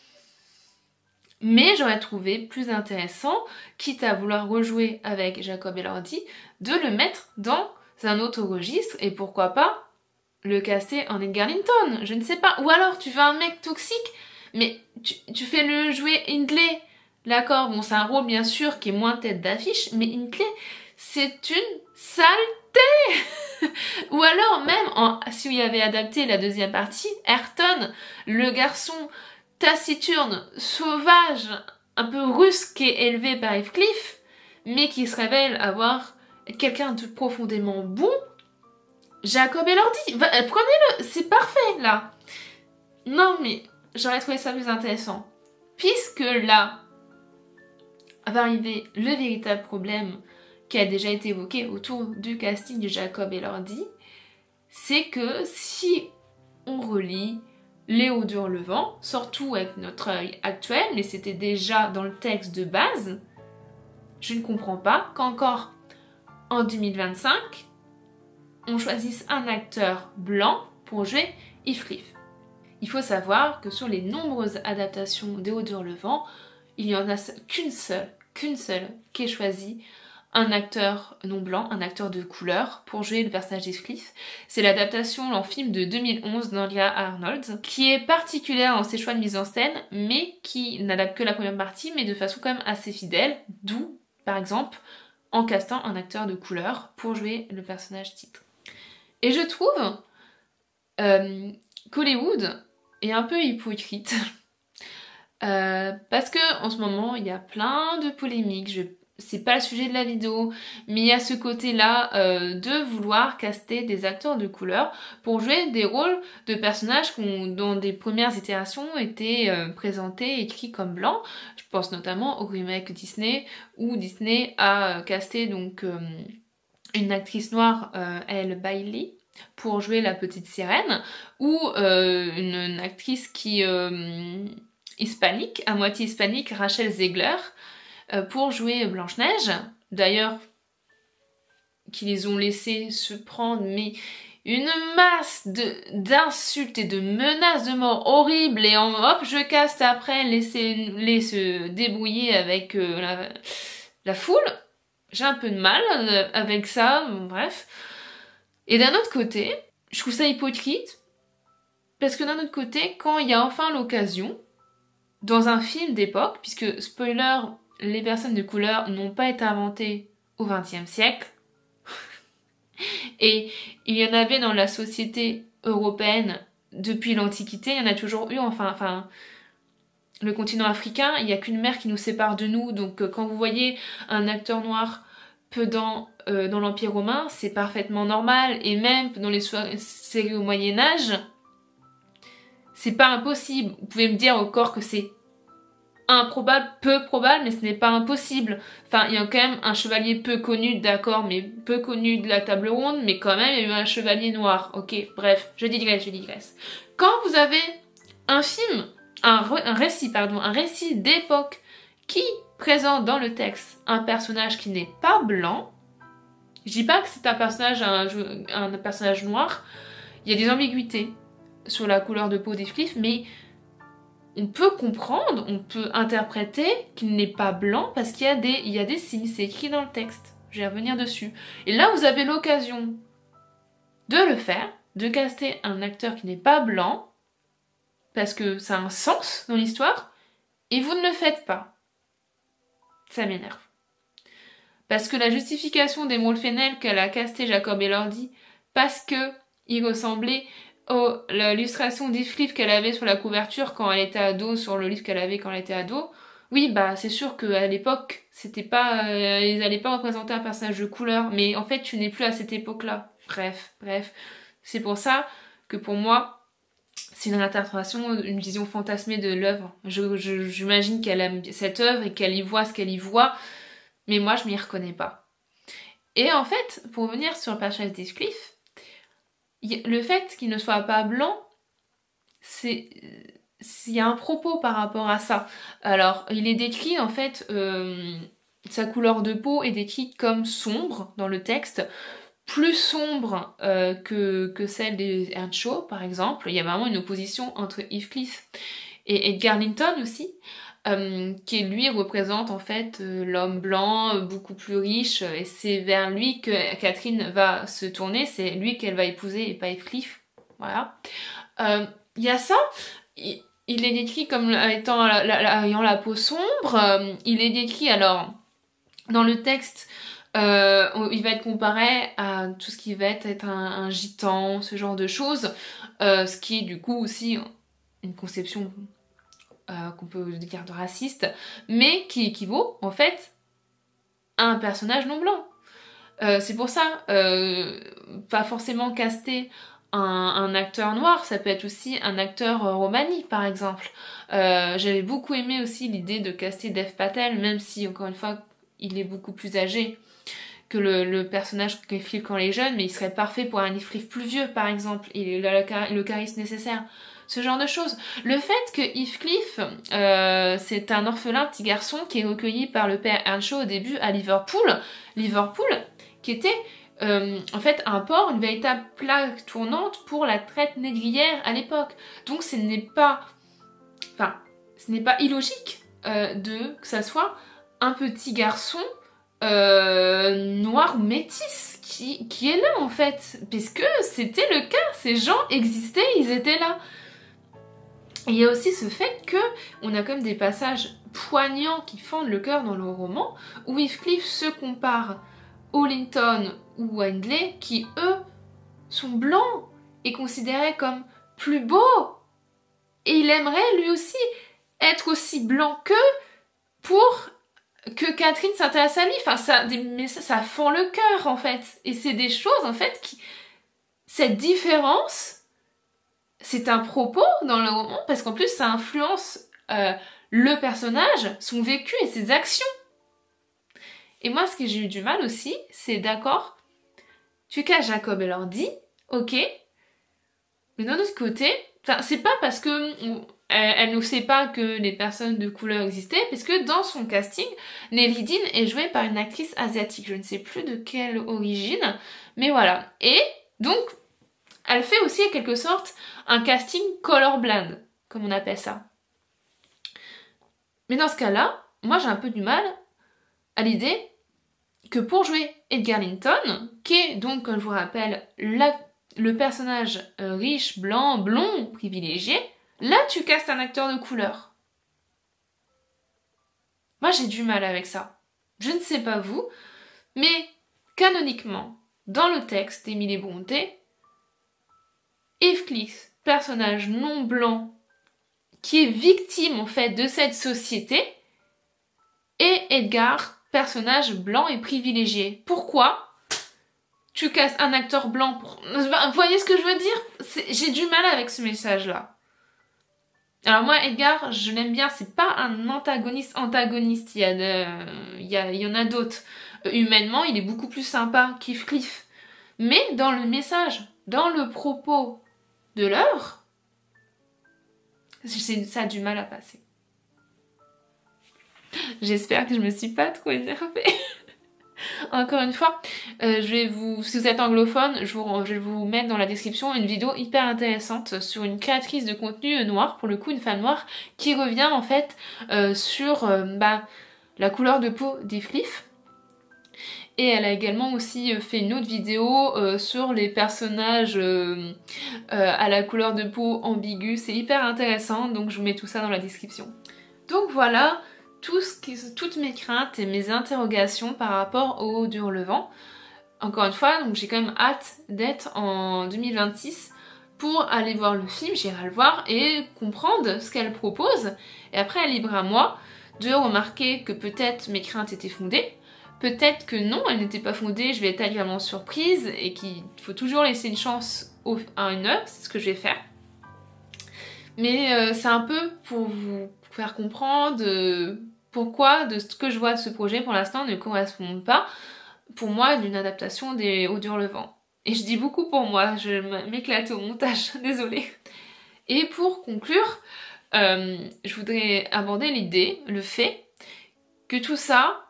Speaker 1: Mais j'aurais trouvé plus intéressant, quitte à vouloir rejouer avec Jacob Elordi, de le mettre dans un autre registre et pourquoi pas le caster en Edgar Linton, je ne sais pas. Ou alors tu veux un mec toxique, mais tu fais le jouer Hindley, d'accord, bon c'est un rôle bien sûr qui est moins tête d'affiche, mais Hindley c'est une saleté. Ou alors même, si il y avait adapté la deuxième partie, Ayrton, le garçon taciturne, sauvage, un peu russe qui est élevé par Heathcliff, mais qui se révèle avoir quelqu'un de profondément bon, Jacob Elordi, prenez-le, c'est parfait là. Non mais j'aurais trouvé ça plus intéressant. Puisque là va arriver le véritable problème qui a déjà été évoqué autour du casting de Jacob Elordi, c'est que si on relit Les Hauts d'Hurlevent, surtout avec notre œil actuel, mais c'était déjà dans le texte de base, je ne comprends pas qu'encore en 2025, on choisisse un acteur blanc pour jouer Heathcliff. Il faut savoir que sur les nombreuses adaptations des Hauts d'Hurlevent, il n'y en a qu'une seule qui est choisie un acteur non blanc, un acteur de couleur pour jouer le personnage d'Heathcliff. C'est l'adaptation en film de 2011 d'Andrea Arnold, qui est particulière dans ses choix de mise en scène, mais qui n'adapte que la première partie, mais de façon quand même assez fidèle, d'où, par exemple, en castant un acteur de couleur pour jouer le personnage titre. Et je trouve qu'Hollywood est un peu hypocrite, parce que en ce moment, il y a plein de polémiques, c'est pas le sujet de la vidéo, mais il y a ce côté-là de vouloir caster des acteurs de couleur pour jouer des rôles de personnages dont des premières itérations étaient présentés, écrits comme blancs. Je pense notamment au remake Disney, où Disney a casté donc une actrice noire, Elle Bailey, pour jouer la petite sirène, ou une actrice qui hispanique, à moitié hispanique, Rachel Zegler, pour jouer Blanche-Neige. D'ailleurs, qui les ont laissés se prendre, mais une masse d'insultes et de menaces de mort horribles, et hop, je caste après, les se débrouiller avec la foule. J'ai un peu de mal avec ça, bref. Et d'un autre côté, je trouve ça hypocrite, parce que d'un autre côté, quand il y a enfin l'occasion, dans un film d'époque, puisque, spoiler, les personnes de couleur n'ont pas été inventées au XXe siècle, et il y en avait dans la société européenne depuis l'Antiquité, il y en a toujours eu, enfin le continent africain, il n'y a qu'une mer qui nous sépare de nous, donc quand vous voyez un acteur noir pedant dans l'Empire romain, c'est parfaitement normal, et même dans les séries au Moyen-Âge, c'est pas impossible. Vous pouvez me dire encore que c'est improbable, peu probable, mais ce n'est pas impossible. Enfin, il y a quand même un chevalier peu connu, d'accord, mais peu connu de la table ronde, mais quand même, il y a eu un chevalier noir. Ok, bref, je digresse. Quand vous avez un film, un récit d'époque qui présente dans le texte un personnage qui n'est pas blanc, je dis pas que c'est un personnage noir, il y a des ambiguïtés sur la couleur de peau d'Heathcliff, mais on peut comprendre, on peut interpréter qu'il n'est pas blanc parce qu'il y a des signes, c'est écrit dans le texte. Je vais revenir dessus. Et là, vous avez l'occasion de le faire, de caster un acteur qui n'est pas blanc, parce que ça a un sens dans l'histoire, et vous ne le faites pas. Ça m'énerve. Parce que la justification des Molfenel qu'elle a casté Jacob Elordi, parce que il ressemblait l'illustration d'Heathcliff qu'elle avait sur la couverture quand elle était ado, sur le livre qu'elle avait quand elle était ado, oui, bah c'est sûr qu'à l'époque, c'était pas, ils allaient pas représenter un personnage de couleur, mais en fait, tu n'es plus à cette époque-là. Bref. C'est pour ça que pour moi, c'est une interprétation, une vision fantasmée de l'œuvre. J'imagine qu'elle aime cette œuvre et qu'elle y voit ce qu'elle y voit, mais moi, je m'y reconnais pas. Et en fait, pour revenir sur le personnage d'Heathcliff, le fait qu'il ne soit pas blanc, il y a un propos par rapport à ça. Alors, il est décrit, en fait, sa couleur de peau est décrite comme sombre dans le texte, plus sombre que celle des Earnshaw, par exemple. Il y a vraiment une opposition entre Heathcliff et Edgar Linton aussi, qui lui représente en fait l'homme blanc, beaucoup plus riche, et c'est vers lui que Catherine va se tourner, c'est lui qu'elle va épouser et pas Heathcliff. Voilà. Il y a ça, il est décrit comme étant ayant la peau sombre, il est décrit alors dans le texte, il va être comparé à tout ce qui va être un gitan, ce genre de choses, ce qui est du coup aussi une conception qu'on peut dire de raciste, mais qui équivaut en fait à un personnage non blanc. C'est pour ça, pas forcément caster un acteur noir, ça peut être aussi un acteur romani par exemple. J'avais beaucoup aimé aussi l'idée de caster Dev Patel, même si encore une fois il est beaucoup plus âgé que le personnage qu'Heathcliff quand il est jeune, mais il serait parfait pour un Heathcliff plus vieux par exemple, il a le charisme nécessaire. Ce genre de choses. Le fait que Heathcliff, c'est un orphelin petit garçon qui est recueilli par le père Earnshaw au début à Liverpool, qui était en fait un port, une véritable plaque tournante pour la traite négrière à l'époque. Donc ce n'est pas illogique que ça soit un petit garçon noir ou métis qui est là en fait, puisque c'était le cas, ces gens existaient, ils étaient là. Et il y a aussi ce fait que on a comme des passages poignants qui fendent le cœur dans le roman, où Heathcliff se compare aux Linton ou à Hindley, qui eux sont blancs et considérés comme plus beaux. Et il aimerait lui aussi être aussi blanc qu'eux pour que Catherine s'intéresse à lui. Enfin, ça fend le cœur, en fait. Et c'est des choses, en fait, cette différence, c'est un propos dans le roman, parce qu'en plus, ça influence le personnage, son vécu et ses actions. Et moi, ce que j'ai eu du mal aussi, c'est d'accord, tu casses Jacob et leur dit, ok, mais d'un autre côté, c'est pas parce que elle ne sait pas que les personnes de couleur existaient, parce que dans son casting, Nelly Dean est jouée par une actrice asiatique. Je ne sais plus de quelle origine, mais voilà. Et donc, elle fait aussi en quelque sorte un casting colorblind, comme on appelle ça. Mais dans ce cas-là, moi j'ai un peu du mal à l'idée que pour jouer Edgar Linton, qui est donc, comme je vous rappelle, le personnage riche, blanc, blond, privilégié, là tu castes un acteur de couleur. Moi j'ai du mal avec ça. Je ne sais pas vous, mais canoniquement, dans le texte d'Émilie Brontë, Heathcliff, personnage non blanc, qui est victime en fait de cette société, et Edgar, personnage blanc et privilégié. Pourquoi tu casses un acteur blanc pour... Vous voyez ce que je veux dire? J'ai du mal avec ce message-là. Alors moi, Edgar, je l'aime bien, c'est pas un antagoniste. Il y en a d'autres. Humainement, il est beaucoup plus sympa qu'Heathcliff. Mais dans le message, dans le propos de l'œuvre, ça a du mal à passer. J'espère que je me suis pas trop énervée. Encore une fois, si vous êtes anglophone, je vais vous mettre dans la description une vidéo hyper intéressante sur une créatrice de contenu noir, pour le coup une femme noire, qui revient en fait sur la couleur de peau d'Heathcliff. Et elle a également aussi fait une autre vidéo sur les personnages à la couleur de peau ambiguë. C'est hyper intéressant, donc je vous mets tout ça dans la description. Donc voilà toutes mes craintes et mes interrogations par rapport au Hurlevent. Encore une fois, donc j'ai quand même hâte d'être en 2026 pour aller voir le film, j'irai le voir et comprendre ce qu'elle propose. Et après, libre à moi de remarquer que peut-être mes craintes étaient fondées. Peut-être que non, elle n'était pas fondée, je vais être agréablement surprise et qu'il faut toujours laisser une chance à une œuvre, c'est ce que je vais faire. Mais c'est un peu pour vous faire comprendre pourquoi de ce que je vois de ce projet pour l'instant ne correspond pas pour moi d'une adaptation des Hauts d'Hurlevent. Et je dis beaucoup pour moi, je m'éclate au montage, désolée. Et pour conclure, je voudrais aborder l'idée, le fait que tout ça,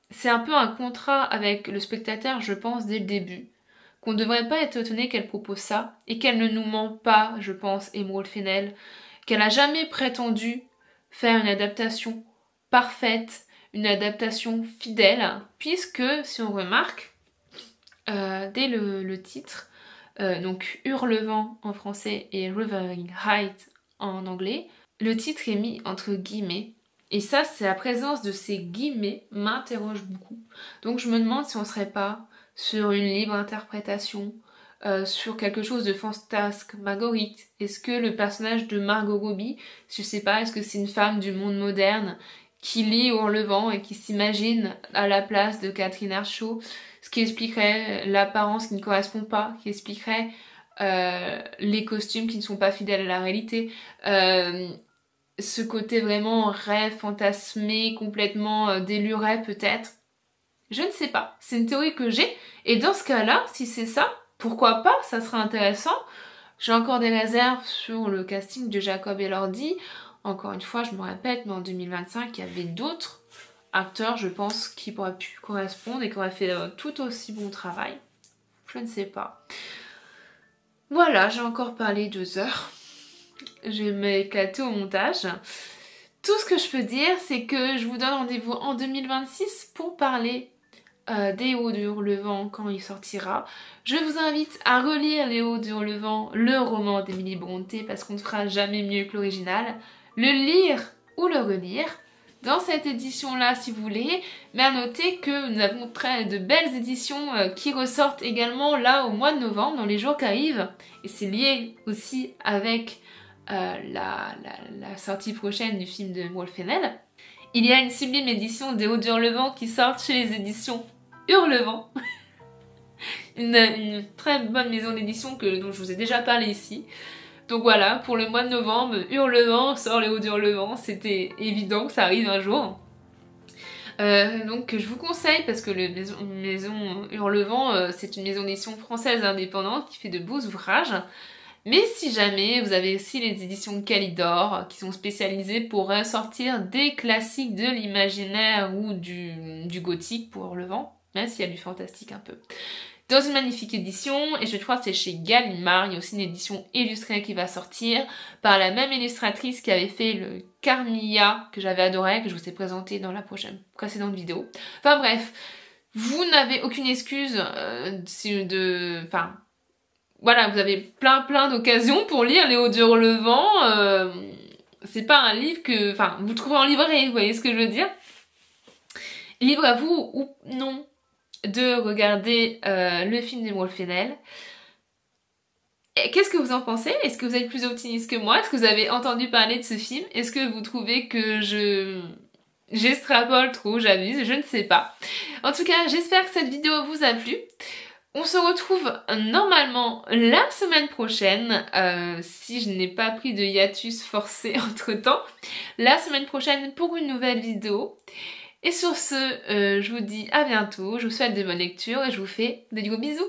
Speaker 1: c'est un peu un contrat avec le spectateur, je pense, dès le début. Qu'on ne devrait pas être étonné qu'elle propose ça, et qu'elle ne nous ment pas, je pense, Emerald Fennell, qu'elle n'a jamais prétendu faire une adaptation parfaite, une adaptation fidèle, puisque, si on remarque, dès le titre, donc Hurlevent en français et Wuthering Heights en anglais, le titre est mis entre guillemets. Et ça, c'est la présence de ces guillemets m'interroge beaucoup. Donc je me demande si on serait pas sur une libre interprétation, sur quelque chose de fantasmagorique. Est-ce que le personnage de Margot Robbie, je sais pas, est-ce que c'est une femme du monde moderne qui lit Hurlevent et qui s'imagine à la place de Catherine Hershaw, ce qui expliquerait l'apparence qui ne correspond pas, qui expliquerait les costumes qui ne sont pas fidèles à la réalité, ce côté vraiment rêve, fantasmé, complètement déluré peut-être. Je ne sais pas, c'est une théorie que j'ai, et dans ce cas-là, si c'est ça, pourquoi pas, ça sera intéressant. J'ai encore des réserves sur le casting de Jacob Elordi. Encore une fois, je me répète, mais en 2025, il y avait d'autres acteurs, je pense, qui pourraient pu correspondre et qui auraient fait tout aussi bon travail. Je ne sais pas. Voilà, j'ai encore parlé 2 heures. Je vais m'éclater au montage. Tout ce que je peux dire, c'est que je vous donne rendez-vous en 2026 pour parler des Hauts d'Hurlevent quand il sortira. Je vous invite à relire Les Hauts d'Hurlevent, le roman d'Émilie Brontë, parce qu'on ne fera jamais mieux que l'original. Le lire ou le relire dans cette édition-là si vous voulez, mais à noter que nous avons de belles éditions qui ressortent également là au mois de novembre, dans les jours qui arrivent, et c'est lié aussi avec la sortie prochaine du film de Emerald Fennell. Il y a une sublime édition des Hauts d'Hurlevent qui sort chez les éditions Hurlevent. une très bonne maison d'édition dont je vous ai déjà parlé ici. Donc voilà, pour le mois de novembre, Hurlevent sort les Hauts d'Hurlevent, c'était évident que ça arrive un jour. Donc je vous conseille, parce que maison Hurlevent, c'est une maison d'édition française indépendante qui fait de beaux ouvrages. Mais si jamais, vous avez aussi les éditions Calidor qui sont spécialisées pour ressortir des classiques de l'imaginaire ou du gothique pour Hurlevent, même s'il y a du fantastique un peu. Dans une magnifique édition, et je crois que c'est chez Gallimard, il y a aussi une édition illustrée qui va sortir par la même illustratrice qui avait fait le Carmilla que j'avais adoré, que je vous ai présenté dans la précédente vidéo. Enfin bref, vous n'avez aucune excuse Enfin, voilà, vous avez plein d'occasions pour lire Les Hauts d'Hurlevent. C'est pas un livre que... Enfin, vous trouverez en librairie, vous voyez ce que je veux dire? Libre à vous ou non de regarder le film d'Emeraude Fennell. Qu'est-ce que vous en pensez? Est-ce que vous êtes plus optimiste que moi? Est-ce que vous avez entendu parler de ce film? Est-ce que vous trouvez que j'extrapole trop, j'abuse? Je ne sais pas. En tout cas, j'espère que cette vidéo vous a plu. On se retrouve normalement la semaine prochaine, si je n'ai pas pris de hiatus forcé entre temps, la semaine prochaine pour une nouvelle vidéo. Et sur ce, je vous dis à bientôt, je vous souhaite de bonnes lectures et je vous fais de gros bisous.